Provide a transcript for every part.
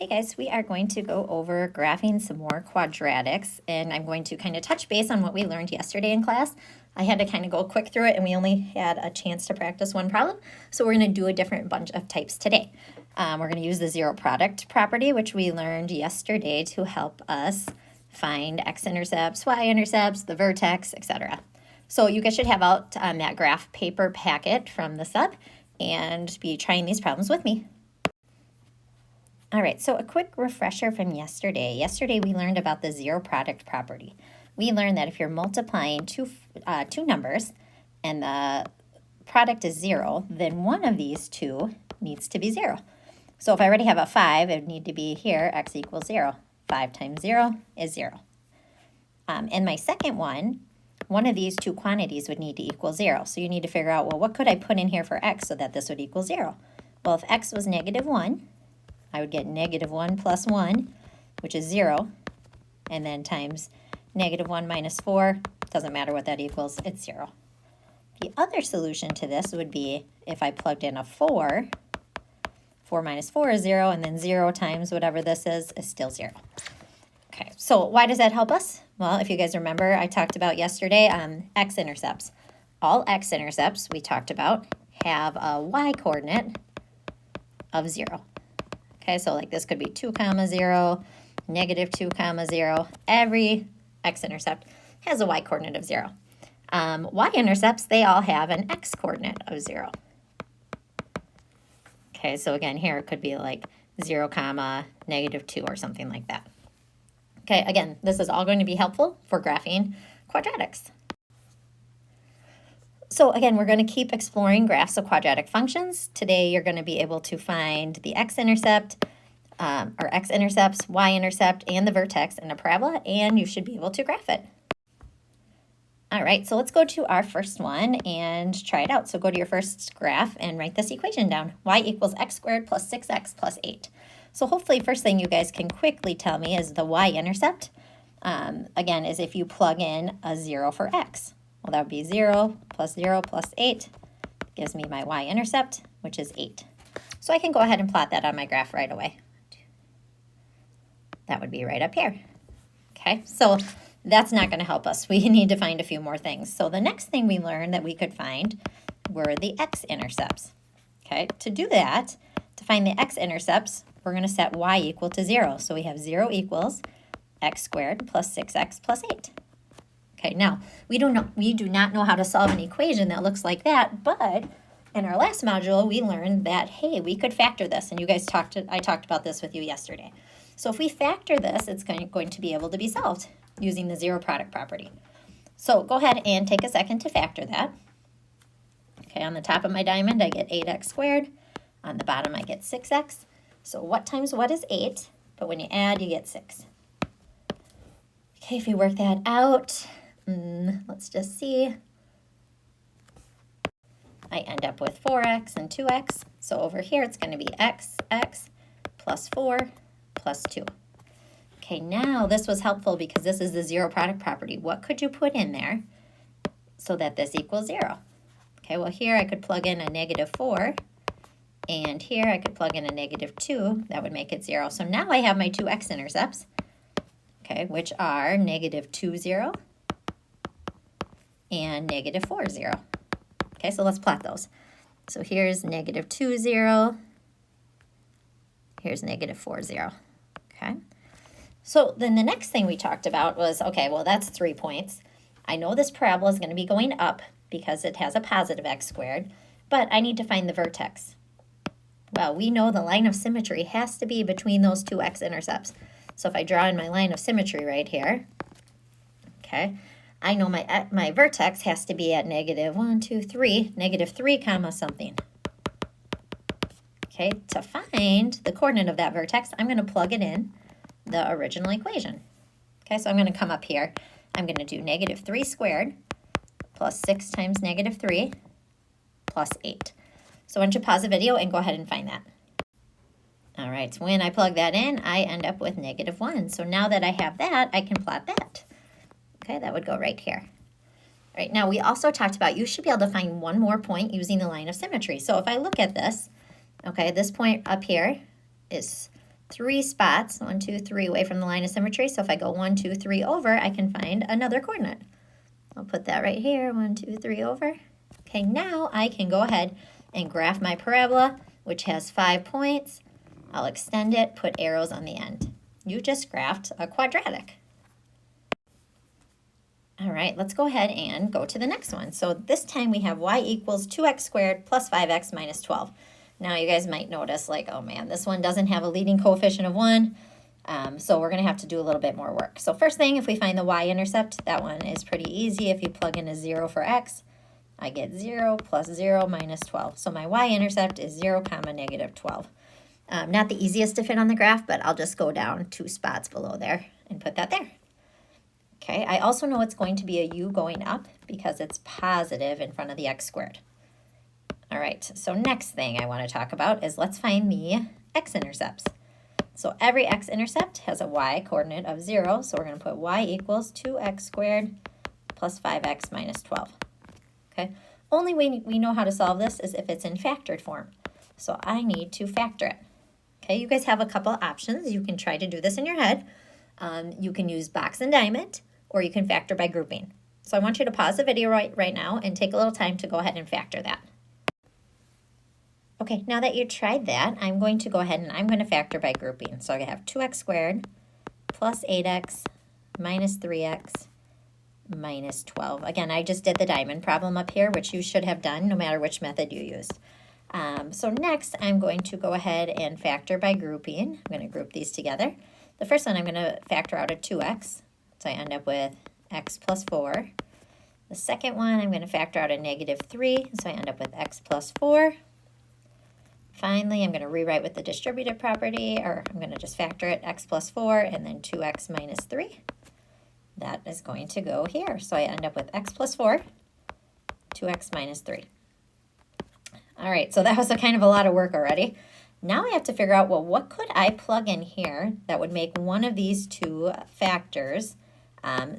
Hey guys, we are going to go over graphing some more quadratics, and I'm going to kind of touch base on what we learned yesterday in class. I had to kind of go quick through it, and we only had a chance to practice one problem, so we're going to do a different bunch of types today. We're going to use the zero product property, which we learned yesterday, to help us find x-intercepts, y-intercepts, the vertex, etc. So you guys should have out that graph paper packet from the sub and be trying these problems with me. All right, so a quick refresher from yesterday. Yesterday we learned about the zero product property. We learned that if you're multiplying two numbers and the product is 0, then one of these two needs to be 0. So if I already have a 5, it would need to be here, x equals 0. 5 times 0 is 0. And my second one of these two quantities would need to equal 0. So you need to figure out, well, what could I put in here for x so that this would equal 0? Well, if x was negative 1, I would get negative 1 plus 1, which is 0, and then times negative 1 minus 4, doesn't matter what that equals, it's 0. The other solution to this would be if I plugged in a 4, 4 minus 4 is 0, and then 0 times whatever this is still 0. Okay, so why does that help us? Well, if you guys remember, I talked about yesterday x-intercepts. All x-intercepts we talked about have a y-coordinate of 0. Okay, so like this could be 2 comma 0, negative 2 comma 0. Every x-intercept has a y-coordinate of 0. Y-intercepts, they all have an x-coordinate of 0. Okay, so again, here it could be like 0 comma negative 2 or something like that. Okay, again, this is all going to be helpful for graphing quadratics. So again, we're going to keep exploring graphs of quadratic functions. Today, you're going to be able to find the x-intercept, or x-intercepts, y-intercept, and the vertex in a parabola, and you should be able to graph it. All right, so let's go to our first one and try it out. So go to your first graph and write this equation down. Y equals x squared plus 6x plus 8. So hopefully, first thing you guys can quickly tell me is the y-intercept. Again, is if you plug in a 0 for x. Well, that would be 0 plus 8 gives me my y-intercept, which is 8. So I can go ahead and plot that on my graph right away. That would be right up here. Okay, so that's not going to help us. We need to find a few more things. So the next thing we learned that we could find were the x-intercepts. Okay, to do that, to find the x-intercepts, we're going to set y equal to 0. So we have 0 equals x squared plus 6x plus 8. Okay, now, we do not know how to solve an equation that looks like that, but in our last module, we learned that, hey, we could factor this, and I talked about this with you yesterday. So if we factor this, it's going to be able to be solved using the zero product property. So go ahead and take a second to factor that. Okay, on the top of my diamond, I get 8x squared. On the bottom, I get 6x. So what times what is 8? But when you add, you get 6. Okay, if you work that out, let's just see. I end up with 4x and 2x. So over here, it's going to be x plus 4 plus 2. Okay, now this was helpful because this is the zero product property. What could you put in there so that this equals 0? Okay, well, here I could plug in a negative 4. And here I could plug in a negative 2. That would make it 0. So now I have my two x-intercepts, okay, which are negative 2, 0. And negative 4, 0. Okay, so let's plot those. So here's negative 2, 0. Here's negative 4, 0. Okay. So then the next thing we talked about was, okay, well, that's 3 points. I know this parabola is going to be going up because it has a positive x squared, but I need to find the vertex. Well, we know the line of symmetry has to be between those two x-intercepts. So if I draw in my line of symmetry right here, okay, I know my vertex has to be at negative 3 comma something. Okay, to find the coordinate of that vertex, I'm going to plug it in the original equation. Okay, so I'm going to come up here. I'm going to do negative 3 squared plus 6 times negative 3 plus 8. So why don't you pause the video and go ahead and find that. All right, so when I plug that in, I end up with negative 1. So now that I have that, I can plot that. Okay, that would go right here. All right, now we also talked about you should be able to find one more point using the line of symmetry. So if I look at this, okay, this point up here is 3 spots, 1, 2, 3 away from the line of symmetry. So if I go 1, 2, 3 over, I can find another coordinate. I'll put that right here, 1, 2, 3 over. Okay, now I can go ahead and graph my parabola, which has 5 points. I'll extend it, put arrows on the end. You just graphed a quadratic. All right, let's go ahead and go to the next one. So this time we have y equals 2x squared plus 5x minus 12. Now you guys might notice like, oh man, this one doesn't have a leading coefficient of 1. So we're going to have to do a little bit more work. So first thing, if we find the y-intercept, that one is pretty easy. If you plug in a 0 for x, I get 0 plus 0 minus 12. So my y-intercept is 0 comma negative 12. Not the easiest to fit on the graph, but I'll just go down 2 spots below there and put that there. Okay, I also know it's going to be a u going up because it's positive in front of the x squared. All right, so next thing I want to talk about is let's find the x-intercepts. So every x-intercept has a y coordinate of 0, so we're going to put y equals 2x squared plus 5x minus 12. Okay, only way we know how to solve this is if it's in factored form. So I need to factor it. Okay, you guys have a couple options. You can try to do this in your head. You can use box and diamond, or you can factor by grouping. So I want you to pause the video right now and take a little time to go ahead and factor that. Okay, now that you tried that, I'm going to go ahead and I'm going to factor by grouping. So I have 2x squared plus 8x minus 3x minus 12. Again, I just did the diamond problem up here, which you should have done no matter which method you used. So next, I'm going to go ahead and factor by grouping. I'm going to group these together. The first one, I'm going to factor out a 2x. So I end up with x plus 4. The second one, I'm going to factor out a negative 3. So I end up with x plus 4. Finally, I'm going to rewrite with the distributive property, or I'm going to just factor it, x plus 4, and then 2x minus 3. That is going to go here. So I end up with x plus 4, 2x minus 3. All right, so that was a kind of a lot of work already. Now I have to figure out, well, what could I plug in here that would make one of these two factors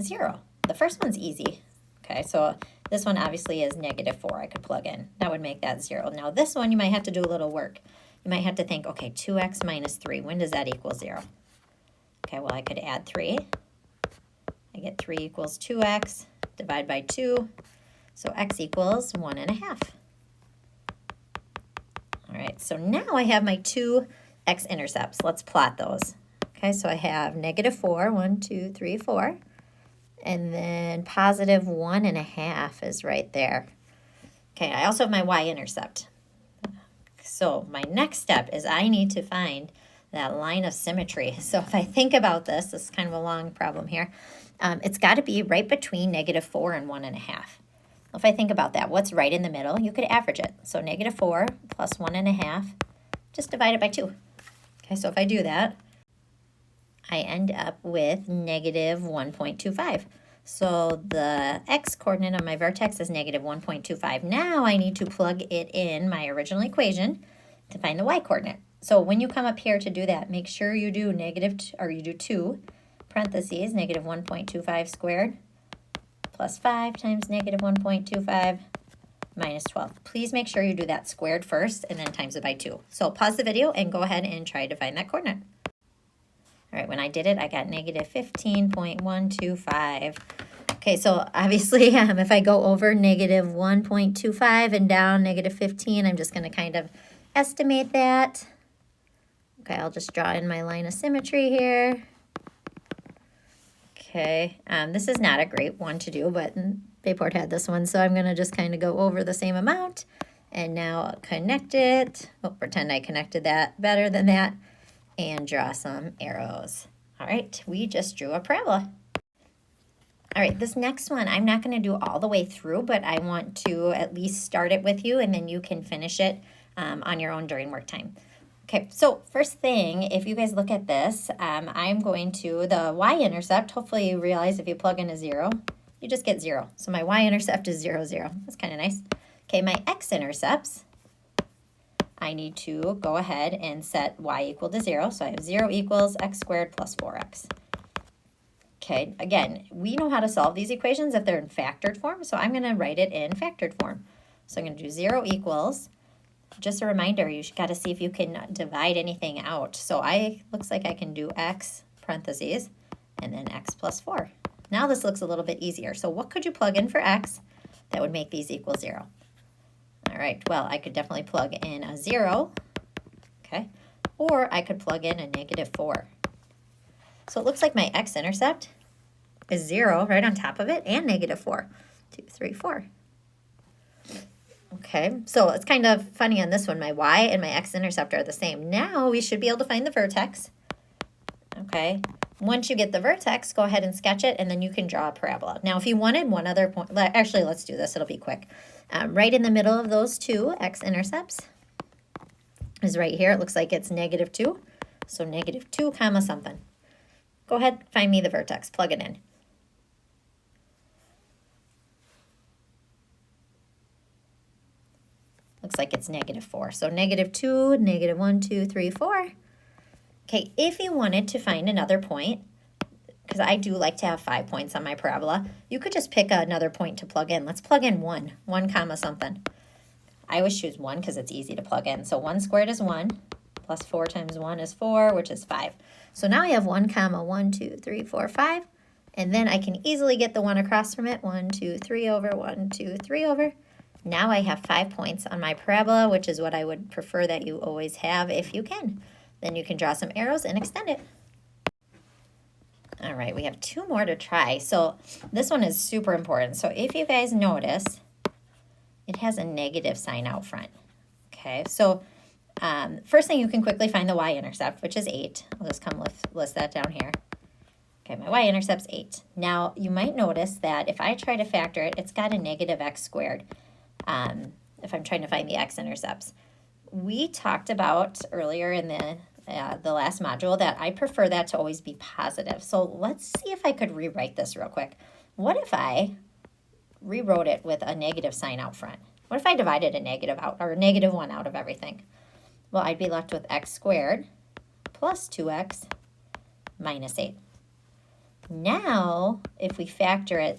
0? The first one's easy. Okay, so this one obviously is negative 4 I could plug in. That would make that 0. Now this one you might have to do a little work. You might have to think, okay, 2x minus 3, when does that equal 0? Okay, well I could add 3. I get 3 equals 2x, divide by 2, so x equals 1.5. All right, so now I have my two x-intercepts. Let's plot those. Okay, so I have negative 4, 1, 2, 3, 4. And then positive 1.5 is right there. Okay, I also have my y-intercept. So my next step is I need to find that line of symmetry. So if I think about this is kind of a long problem here. It's got to be right between negative 4 and 1.5. If I think about that, what's right in the middle? You could average it. So negative 4 plus 1.5, just divide it by 2. Okay, so if I do that, I end up with negative 1.25. So the x-coordinate on my vertex is negative 1.25. Now I need to plug it in my original equation to find the y-coordinate. So when you come up here to do that, make sure you do you do 2 parentheses, negative 1.25 squared plus 5 times negative 1.25 minus 12. Please make sure you do that squared first and then times it by 2. So pause the video and go ahead and try to find that coordinate. All right, when I did it, I got negative 15.125. Okay, so obviously if I go over negative 1.25 and down negative 15, I'm just going to kind of estimate that. Okay, I'll just draw in my line of symmetry here. Okay, this is not a great one to do, but Bayport had this one, so I'm going to just kind of go over the same amount and now I'll connect it. We'll pretend I connected that better than that and draw some arrows. All right, we just drew a parabola. All right, this next one, I'm not going to do all the way through, but I want to at least start it with you and then you can finish it on your own during work time. Okay, so first thing, if you guys look at this, I'm going to, the y-intercept, hopefully you realize if you plug in a 0, you just get 0. So my y-intercept is 0, 0. That's kind of nice. Okay, my x-intercepts, I need to go ahead and set y equal to 0. So I have 0 equals x squared plus 4x. Okay, again, we know how to solve these equations if they're in factored form, so I'm going to write it in factored form. So I'm going to do 0 equals just a reminder, you got to see if you can divide anything out. So looks like I can do x parentheses and then x plus 4. Now this looks a little bit easier. So what could you plug in for x that would make these equal 0? All right, well, I could definitely plug in a 0, okay? Or I could plug in a -4. So it looks like my x-intercept is 0 right on top of it and -4. 2, 3, 4. Okay, so it's kind of funny on this one. My y and my x-intercept are the same. Now we should be able to find the vertex. Okay, once you get the vertex, go ahead and sketch it, and then you can draw a parabola. Now, if you wanted one other point, actually, let's do this. It'll be quick. Right in the middle of those two x-intercepts is right here. It looks like it's -2. So -2 comma something. Go ahead, find me the vertex. Plug it in. Looks like it's -4. So -2, -1, 2, 3, 4. Okay, if you wanted to find another point, because I do like to have 5 points on my parabola, you could just pick another point to plug in. Let's plug in 1 comma something. I always choose 1 because it's easy to plug in. So 1 squared is 1, plus 4 times 1 is 4, which is 5. So now I have 1 comma 1, 2, 3, 4, 5. And then I can easily get the 1 across from it. 1, 2, 3 over, 1, 2, 3 over. Now I have 5 points on my parabola, which is what I would prefer that you always have if you can. Then you can draw some arrows and extend it. All right, we have 2 more to try. So this one is super important. So if you guys notice, it has a negative sign out front. Okay, so first thing, you can quickly find the y-intercept, which is 8. I'll just come list that down here. Okay, my y-intercept's 8. Now, you might notice that if I try to factor it, it's got a -x squared. If I'm trying to find the x-intercepts. We talked about earlier in the last module that I prefer that to always be positive. So let's see if I could rewrite this real quick. What if I rewrote it with a negative sign out front? What if I divided a negative out, or a -1 out of everything? Well, I'd be left with x squared plus 2x minus 8. Now, if we factor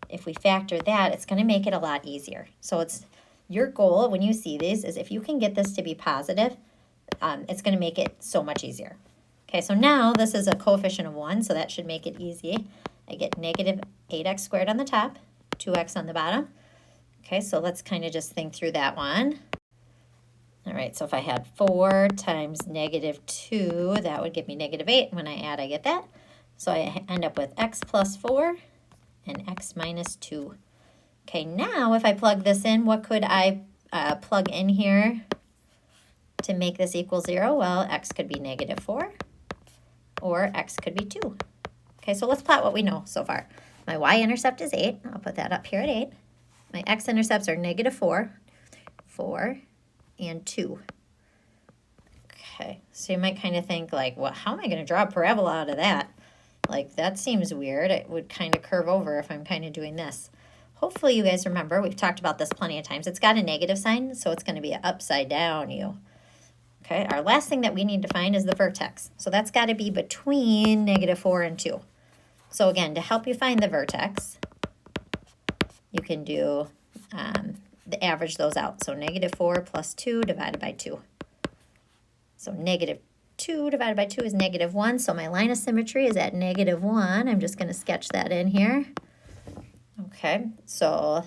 that, it's going to make it a lot easier. So it's your goal when you see these is if you can get this to be positive, it's going to make it so much easier. Okay, so now this is a coefficient of 1, so that should make it easy. I get -8x squared on the top, 2x on the bottom. Okay, so let's kind of just think through that one. All right, so if I had 4 times -2, that would give me -8. When I add, I get that. So I end up with x plus 4 and x minus 2. Okay, now if I plug this in, what could I plug in here to make this equal 0? Well, x could be -4 or x could be 2. Okay, so let's plot what we know so far. My y-intercept is 8. I'll put that up here at 8. My x-intercepts are -4, 4, and 2. Okay, so you might kind of think like, well, how am I going to draw a parabola out of that? Like, that seems weird. It would kind of curve over if I'm kind of doing this. Hopefully you guys remember, we've talked about this plenty of times. It's got a negative sign, so it's going to be an upside down U. Okay, our last thing that we need to find is the vertex. So that's got to be between -4 and 2. So again, to help you find the vertex, you can do the average those out. So -4 plus 2 divided by 2. So -2 divided by 2 is -1. So my line of symmetry is at -1. I'm just going to sketch that in here. Okay, so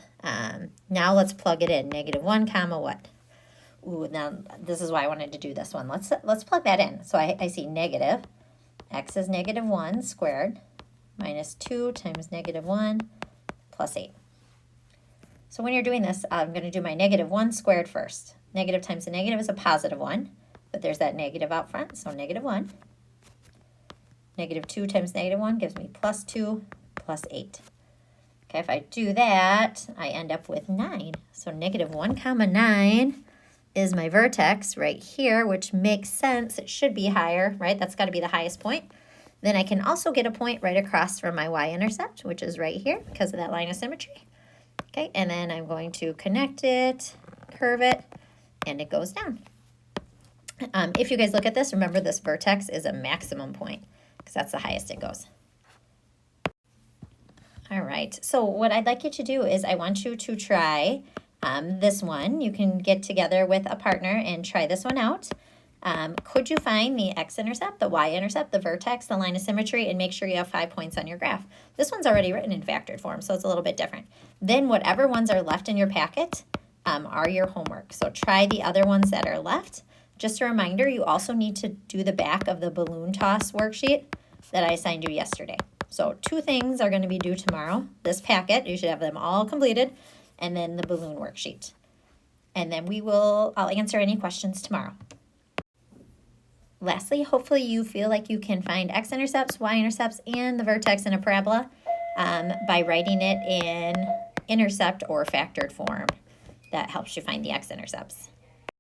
now let's plug it in. -1 comma what? Ooh, now this is why I wanted to do this one. Let's plug that in. So I see negative. X is -1 squared minus 2 times -1 plus 8. So when you're doing this, I'm going to do my -1 squared first. Negative times a negative is a positive 1, but there's that negative out front, so -1. -2 times -1 gives me plus 2 plus 8. Okay, if I do that, I end up with 9. So -1 comma 9 is my vertex right here, which makes sense. It should be higher, right? That's got to be the highest point. Then I can also get a point right across from my y-intercept, which is right here because of that line of symmetry. Okay, and then I'm going to connect it, curve it, and it goes down. If you guys look at this, remember this vertex is a maximum point because that's the highest it goes. All right, so what I'd like you to do is I want you to try This one, you can get together with a partner and try this one out. Could you find the x-intercept, the y-intercept, the vertex, the line of symmetry, and make sure you have 5 points on your graph? This one's already written in factored form, so it's a little bit different. Then whatever ones are left in your packet are your homework. So try the other ones that are left. Just a reminder, you also need to do the back of the balloon toss worksheet that I assigned you yesterday. So 2 things are going to be due tomorrow. This packet, you should have them all completed, and then the balloon worksheet. And then I'll answer any questions tomorrow. Lastly, hopefully you feel like you can find x-intercepts, y-intercepts, and the vertex in a parabola by writing it in intercept or factored form. That helps you find the x-intercepts.